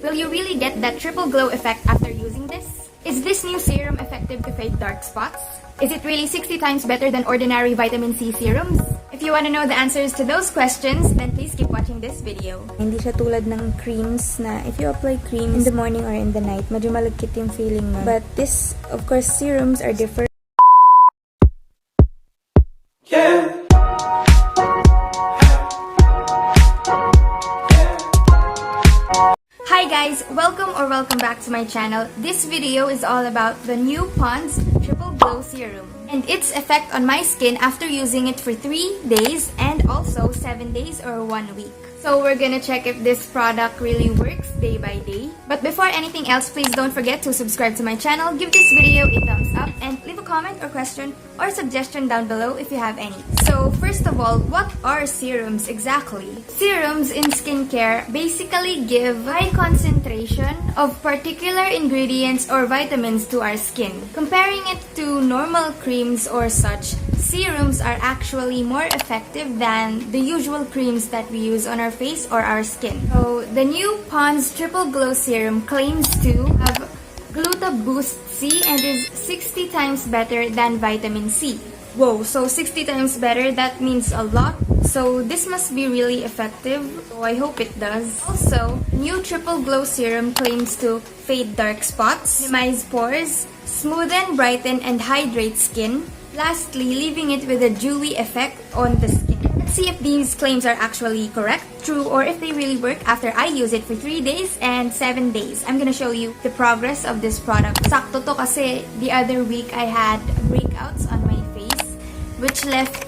Will you really get that triple glow effect after using this? Is this new serum effective to fade dark spots? Is it really 60 times better than ordinary vitamin C serums? If you want to know the answers to those questions, then please keep watching this video. Hindi siya tulad ng creams na if you apply cream in the morning or in the night, medyo malagkit yung feeling mo. But this, of course, serums are different. Yeah. Hi guys! Welcome back to my channel. This video is all about the new POND'S Triple Glow Serum and its effect on my skin after using it for 3 days and also 7 days or 1 week. So we're gonna check if this product really works day by day. But before anything else, please don't forget to subscribe to my channel, give this video a thumbs up, and leave a comment or question or suggestion down below if you have any. So first of all, what are serums exactly? Serums in skincare basically give high concentration of particular ingredients or vitamins to our skin. Comparing it to normal creams or such, serums are actually more effective than the usual creams that we use on our face or our skin. So the new POND'S Triple Glow Serum claims to have Gluta Boost C and is 60 times better than vitamin C. Whoa, so 60 times better, that means a lot. So this must be really effective. So I hope it does. Also, new Triple Glow Serum claims to fade dark spots, minimize pores, smoothen, brighten, and hydrate skin. Lastly, leaving it with a dewy effect on the skin. Let's see if these claims are actually correct, true, or if they really work after I use it for 3 days and 7 days. I'm gonna show you the progress of this product. Sakto to kasi the other week I had breakouts on my face, which left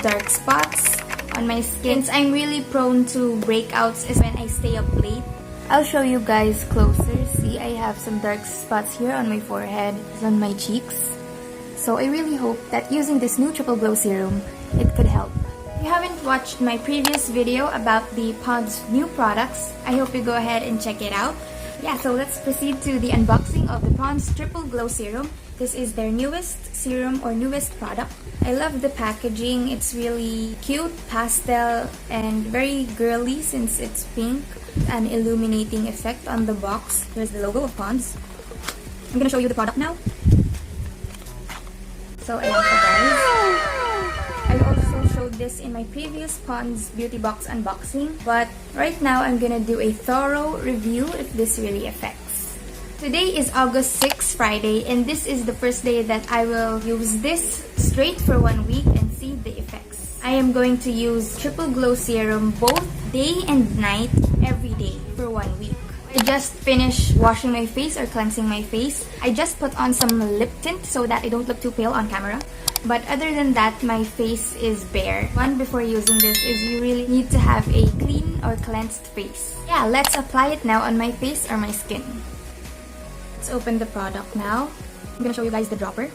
dark spots on my skin. Since I'm really prone to breakouts is when I stay up late. I'll show you guys closer. See, I have some dark spots here on my forehead, on my cheeks. So I really hope that using this new Triple Glow Serum, it could help. If you haven't watched my previous video about the POND'S new products, I hope you go ahead and check it out. Yeah, so let's proceed to the unboxing of the POND'S Triple Glow Serum. This is their newest serum or newest product. I love the packaging. It's really cute, pastel, and very girly since it's pink. An illuminating effect on the box. Here's the logo of POND'S. I'm gonna show you the product now. So ayan po guys. I also showed this in my previous POND'S beauty box unboxing. But right now, I'm gonna do a thorough review if this really affects. Today is August 6, Friday, and this is the first day that I will use this straight for 1 week and see the effects. I am going to use Triple Glow Serum both day and night every day for 1 week. I just finished washing my face or cleansing my face. I just put on some lip tint so that I don't look too pale on camera. But other than that, my face is bare. One before using this is you really need to have a clean or cleansed face. Yeah, let's apply it now on my face or my skin. Let's open the product now. I'm gonna show you guys the dropper.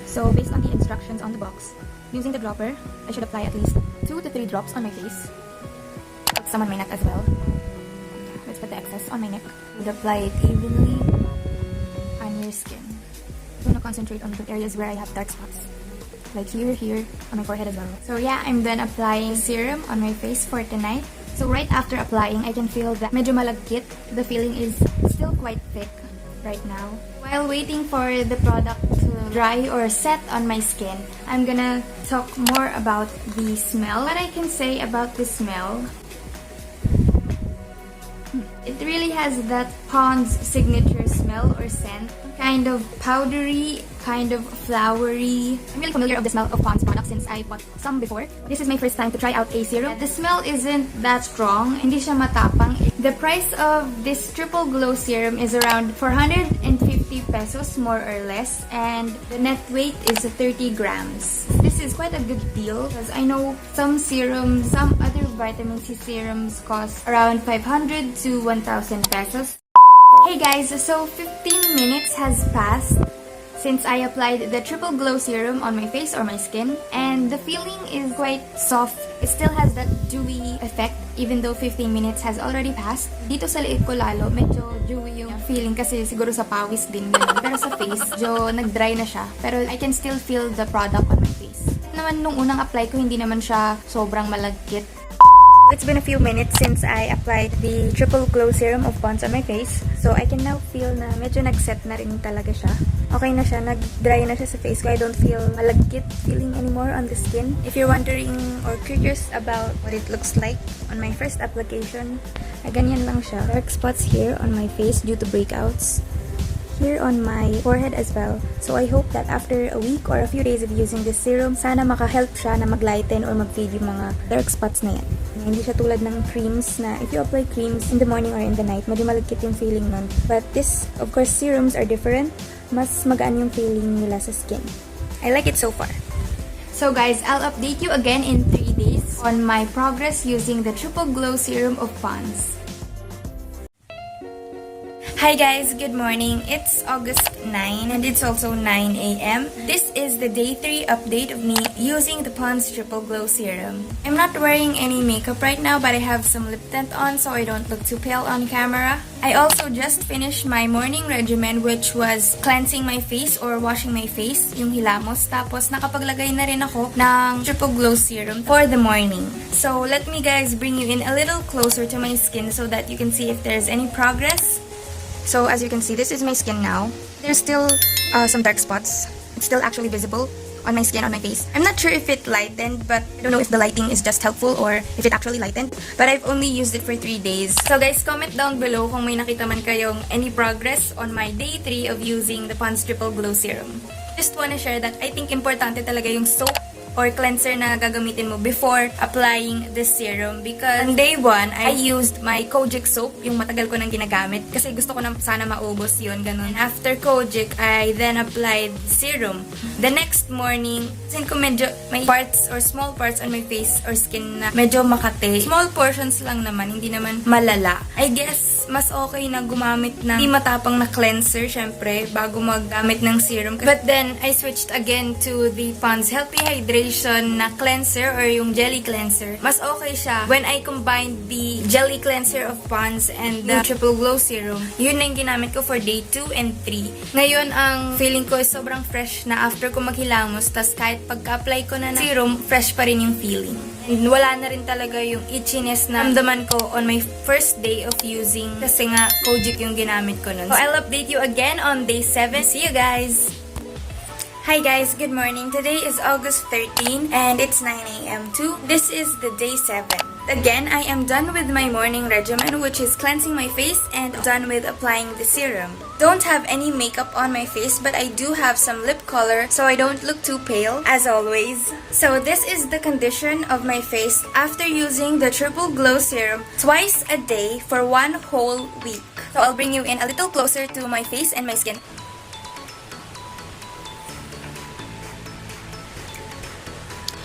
So based on the instructions on the box, using the dropper, I should apply at least 2 to 3 drops on my face. Put some on my neck as well. Let's put the excess on my neck. And apply it evenly on your skin. I'm gonna concentrate on the areas where I have dark spots. Like here, on my forehead as well. So yeah, I'm done applying serum on my face for tonight. So right after applying, I can feel that medyo malagkit. The feeling is still quite thick right now. While waiting for the product to dry or set on my skin, I'm gonna talk more about the smell. What I can say about the smell, it really has that POND'S signature smell or scent. Kind of powdery, kind of flowery. I'm really familiar with the smell of POND'S products since I bought some before. This is my first time to try out a serum. The smell isn't that strong. Hindi siya matapang. The price of this Triple Glow Serum is around 450 pesos more or less. And the net weight is 30 grams. This is quite a good deal because I know some serums, some other vitamin C serums cost around 500 to 1,000 pesos. Hey guys, so 15 minutes has passed since I applied the Triple Glow Serum on my face or my skin, and the feeling is quite soft. It still has that dewy effect even though 15 minutes has already passed. Dito sa liit ko lalo, medyo dewy yung feeling kasi siguro sa pawis din ganun. Pero sa face, medyo nag-dry na siya. Pero I can still feel the product on my face. Naman nung unang apply ko, hindi naman siya sobrang malagkit. It's been a few minutes since I applied the Triple Glow Serum of POND'S on my face. So I can now feel na medyo nag-set na rin talaga siya. Okay na siya, nag-dry na siya sa face ko. I don't feel malagkit feeling anymore on the skin. If you're wondering or curious about what it looks like on my first application, ganyan lang siya. Dark spots here on my face due to breakouts. Here on my forehead as well. So I hope that after a week or a few days of using this serum, sana maka-help siya na mag-lighten or mag-fade yung mga dark spots na yan. Hindi siya tulad ng creams na if you apply creams in the morning or in the night, medyo malagkit yung feeling nun. But this, of course, serums are different. Mas magaan yung feeling nila sa skin. I like it so far. So guys, I'll update you again in 3 days on my progress using the Triple Glow Serum of POND'S. Hi guys, good morning. It's August 9 and it's also 9 a.m. This is the day 3 update of me using the POND'S Triple Glow Serum. I'm not wearing any makeup right now, but I have some lip tint on so I don't look too pale on camera. I also just finished my morning regimen, which was cleansing my face or washing my face, yung hilamos. Tapos nakapaglagay na rin ako ng Triple Glow Serum for the morning. So let me guys bring you in a little closer to my skin so that you can see if there's any progress. So as you can see, this is my skin now. There's still some dark spots. It's still actually visible on my skin, on my face. I'm not sure if it lightened, but I don't know if the lighting is just helpful or if it actually lightened. But I've only used it for 3 days. So guys, comment down below kung may nakita man kayong any progress on my day 3 of using the POND'S Triple Glow Serum. Just wanna share that I think importante talaga yung soap or cleanser na gagamitin mo before applying this serum. Because on day 1, I used my Kojic soap, yung matagal ko nang ginagamit. Kasi gusto ko na sana maubos yun, ganun. After Kojic, I then applied serum. The next morning, sin ko medyo may parts or small parts on my face or skin na medyo makate. Small portions lang naman, hindi naman malala. I guess, mas okay na gumamit ng hindi matapang na cleanser, syempre, bago maggamit ng serum. But then, I switched again to the POND'S Healthy Hydration na cleanser or yung jelly cleanser. Mas okay siya when I combined the jelly cleanser of POND'S and the Triple Glow Serum. Yun na yung ginamit ko for day 2 and 3. Ngayon, ang feeling ko is sobrang fresh na after ko maghilamos. Tas kahit pagka-apply ko na ng serum, fresh pa rin yung feeling. And wala na rin talaga yung itchiness na ramdaman ko on my first day of using kasi nga Kojic yung ginamit ko nun. So I'll update you again on day 7. See you guys! Hi guys, good morning. Today is August 13 and it's 9 a.m. too. This is the day 7. Again, I am done with my morning regimen, which is cleansing my face and done with applying the serum. Don't have any makeup on my face, but I do have some lip color so I don't look too pale, as always. So this is the condition of my face after using the Triple Glow Serum twice a day for 1 whole week. So I'll bring you in a little closer to my face and my skin.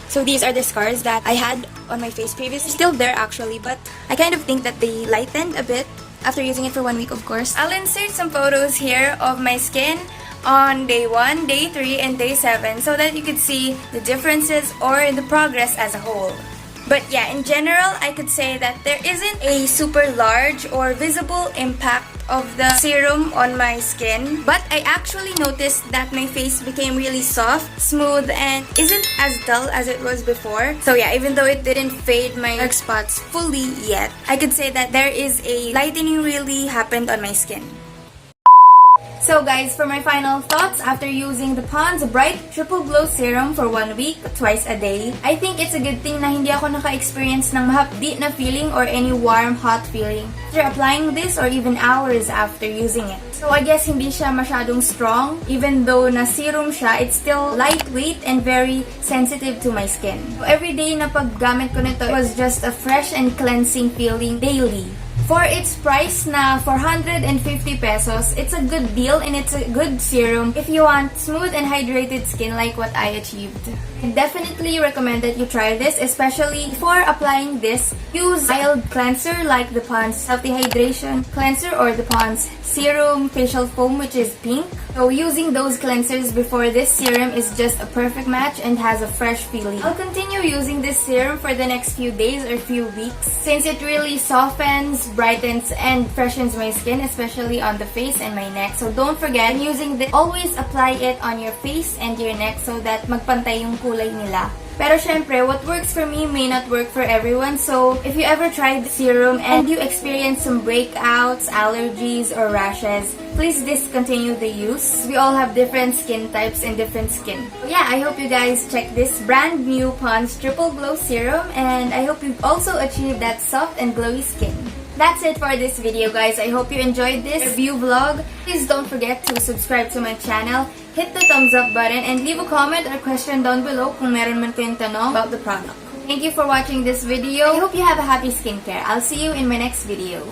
So these are the scars that I had on my face previously. Still there actually, but I kind of think that they lightened a bit after using it for 1 week, of course. I'll insert some photos here of my skin on day 1, day 3, and day 7 so that you could see the differences or the progress as a whole. But yeah, in general, I could say that there isn't a super large or visible impact of the serum on my skin. But I actually noticed that my face became really soft, smooth, and isn't as dull as it was before. So yeah, even though it didn't fade my dark spots fully yet, I could say that there is a lightening really happened on my skin. So guys, for my final thoughts after using the POND'S Bright Triple Glow Serum for 1 week, twice a day, I think it's a good thing na hindi ako naka-experience ng mahapdi na feeling or any warm, hot feeling after applying this or even hours after using it. So I guess hindi siya masyadong strong. Even though na serum siya, it's still lightweight and very sensitive to my skin. So every day na paggamit ko nito, it was just a fresh and cleansing feeling daily. For its price na 450 pesos, it's a good deal and it's a good serum if you want smooth and hydrated skin like what I achieved. I definitely recommend that you try this, especially for applying this. Use mild cleanser like the POND'S Healthy Hydration Cleanser or the POND'S Serum Facial Foam, which is pink. So using those cleansers before this serum is just a perfect match and has a fresh feeling. I'll continue using this serum for the next few days or few weeks since it really softens, brightens and freshens my skin, especially on the face and my neck. So don't forget, using this, always apply it on your face and your neck so that magpantay yung kulay nila. Pero syempre, what works for me may not work for everyone. So, if you ever tried the serum and you experience some breakouts, allergies, or rashes, please discontinue the use. We all have different skin types and different skin. So yeah, I hope you guys check this brand new POND'S Triple Glow Serum, and I hope you also achieve that soft and glowy skin. That's it for this video, guys. I hope you enjoyed this review vlog. Please don't forget to subscribe to my channel, hit the thumbs up button, and leave a comment or question down below kung meron man kayong tanong about the product. Thank you for watching this video. I hope you have a happy skincare. I'll see you in my next video.